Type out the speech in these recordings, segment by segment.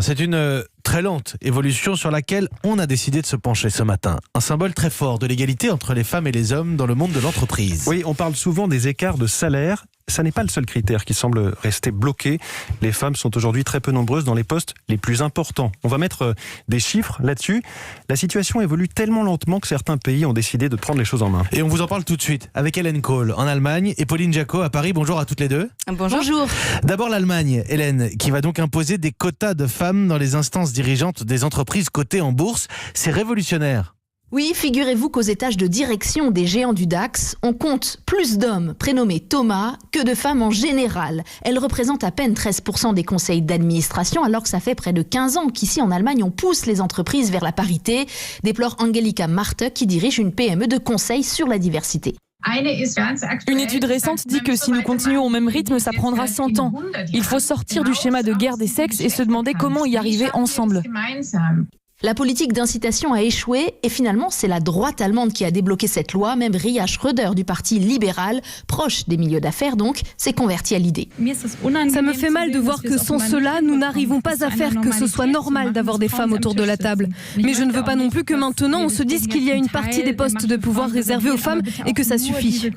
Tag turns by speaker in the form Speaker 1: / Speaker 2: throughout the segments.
Speaker 1: C'est une très lente évolution sur laquelle on a décidé de se pencher ce matin. Un symbole très fort de l'égalité entre les femmes et les hommes dans le monde de l'entreprise.
Speaker 2: Oui, on parle souvent des écarts de salaire. Ça n'est pas le seul critère qui semble rester bloqué. Les femmes sont aujourd'hui très peu nombreuses dans les postes les plus importants. On va mettre des chiffres là-dessus. La situation évolue tellement lentement que certains pays ont décidé de prendre les choses en main.
Speaker 1: Et on vous en parle tout de suite avec Hélène Cole en Allemagne et Pauline Jacot à Paris. Bonjour à toutes les deux.
Speaker 3: Bonjour.
Speaker 1: D'abord l'Allemagne, Hélène, qui va donc imposer des quotas de femmes dans les instances dirigeantes des entreprises cotées en bourse. C'est révolutionnaire.
Speaker 3: Oui, figurez-vous qu'aux étages de direction des géants du DAX, on compte plus d'hommes prénommés Thomas que de femmes en général. Elles représentent à peine 13% des conseils d'administration, alors que ça fait près de 15 ans qu'ici en Allemagne on pousse les entreprises vers la parité, déplore Angelika Marte qui dirige une PME de conseil sur la diversité.
Speaker 4: Une étude récente dit que si nous continuons au même rythme, ça prendra 100 ans. Il faut sortir du schéma de guerre des sexes et se demander comment y arriver ensemble.
Speaker 3: La politique d'incitation a échoué et finalement c'est la droite allemande qui a débloqué cette loi. Même Ria Schröder du parti libéral, proche des milieux d'affaires donc, s'est converti à l'idée.
Speaker 5: Ça me fait mal de voir que sans cela, nous n'arrivons pas à faire que ce soit normal d'avoir des femmes autour de la table. Mais je ne veux pas non plus que maintenant on se dise qu'il y a une partie des postes de pouvoir réservés aux femmes et que ça suffit.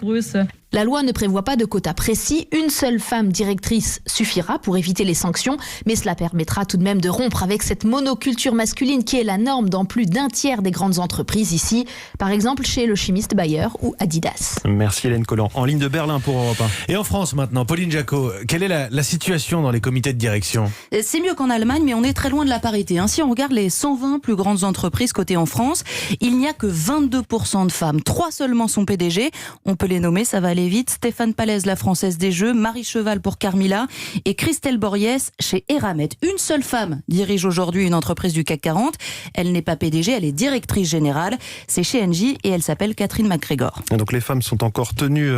Speaker 3: La loi ne prévoit pas de quota précis, une seule femme directrice suffira pour éviter les sanctions, mais cela permettra tout de même de rompre avec cette monoculture masculine qui est la norme dans plus d'un tiers des grandes entreprises ici, par exemple chez le chimiste Bayer ou Adidas.
Speaker 2: Merci Hélène Collant. En ligne de Berlin pour Europe 1.
Speaker 1: Et en France maintenant, Pauline Jacot, quelle est la situation dans les comités de direction ?
Speaker 6: C'est mieux qu'en Allemagne, mais on est très loin de la parité. Si on regarde les 120 plus grandes entreprises cotées en France, il n'y a que 22% de femmes. 3 seulement sont PDG. On peut les nommer, ça va aller vite. Stéphane Pallez, la Française des Jeux, Marie Cheval pour Carmila et Christelle Borries chez Eramet. Une seule femme dirige aujourd'hui une entreprise du CAC 40. Elle n'est pas PDG, elle est directrice générale. C'est chez Engie et elle s'appelle Catherine McGregor.
Speaker 2: Donc les femmes sont encore tenues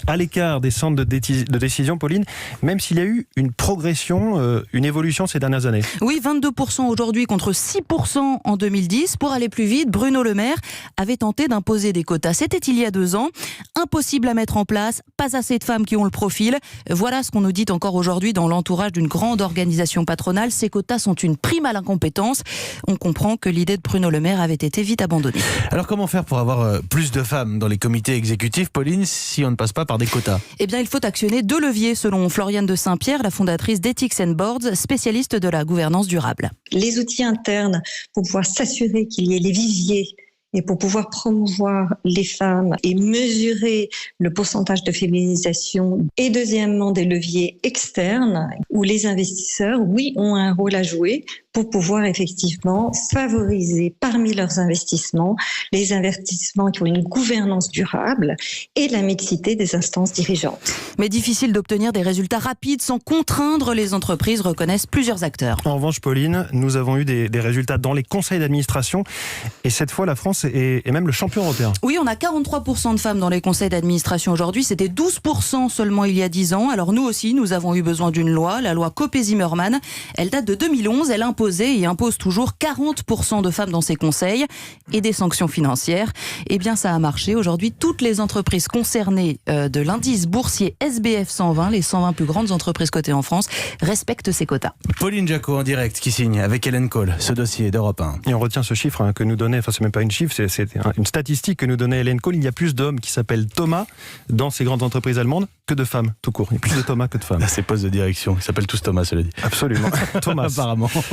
Speaker 2: à l'écart des centres de décision, Pauline, même s'il y a eu une progression, une évolution ces dernières années.
Speaker 6: Oui, 22% aujourd'hui contre 6% en 2010. Pour aller plus vite, Bruno Le Maire avait tenté d'imposer des quotas. C'était il y a 2 ans. Impossible à mettre en place, pas assez de femmes qui ont le profil. Voilà ce qu'on nous dit encore aujourd'hui dans l'entourage d'une grande organisation patronale. Ces quotas sont une prime à l'incompétence. On comprend que l'idée de Bruno Le Maire avait été vite abandonnée.
Speaker 1: Alors comment faire pour avoir plus de femmes dans les comités exécutifs, Pauline, si on ne passe pas par des quotas ?
Speaker 6: Eh bien, il faut actionner 2 leviers selon Floriane de Saint-Pierre, la fondatrice d'Ethics and Boards, spécialiste de la gouvernance durable.
Speaker 7: Les outils internes pour pouvoir s'assurer qu'il y ait les viviers et pour pouvoir promouvoir les femmes et mesurer le pourcentage de féminisation. Et deuxièmement, des leviers externes où les investisseurs, oui, ont un rôle à jouer pour pouvoir effectivement favoriser parmi leurs investissements les investissements qui ont une gouvernance durable et la mixité des instances dirigeantes.
Speaker 6: Mais difficile d'obtenir des résultats rapides sans contraindre les entreprises, reconnaissent plusieurs acteurs.
Speaker 2: En revanche, Pauline, nous avons eu des résultats dans les conseils d'administration et cette fois la France est même le champion européen.
Speaker 6: Oui, on a 43% de femmes dans les conseils d'administration aujourd'hui, c'était 12% seulement il y a 10 ans. Alors nous aussi, nous avons eu besoin d'une loi, la loi Copé-Zimmermann. Elle date de 2011, elle impose et impose toujours 40% de femmes dans ses conseils et des sanctions financières. Eh bien, ça a marché. Aujourd'hui, toutes les entreprises concernées de l'indice boursier SBF 120, les 120 plus grandes entreprises cotées en France, respectent ces quotas.
Speaker 1: Pauline Jacot en direct qui signe avec Hélène Cole ce dossier d'Europe 1.
Speaker 2: Et on retient ce chiffre que nous donnait, enfin c'est même pas une chiffre, c'est une statistique que nous donnait Hélène Cole. Il y a plus d'hommes qui s'appellent Thomas dans ces grandes entreprises allemandes que de femmes, tout court. Il y a plus de Thomas que de femmes.
Speaker 1: Ces postes de direction, ils s'appellent tous Thomas, cela dit.
Speaker 2: Absolument. Thomas.
Speaker 1: Apparemment.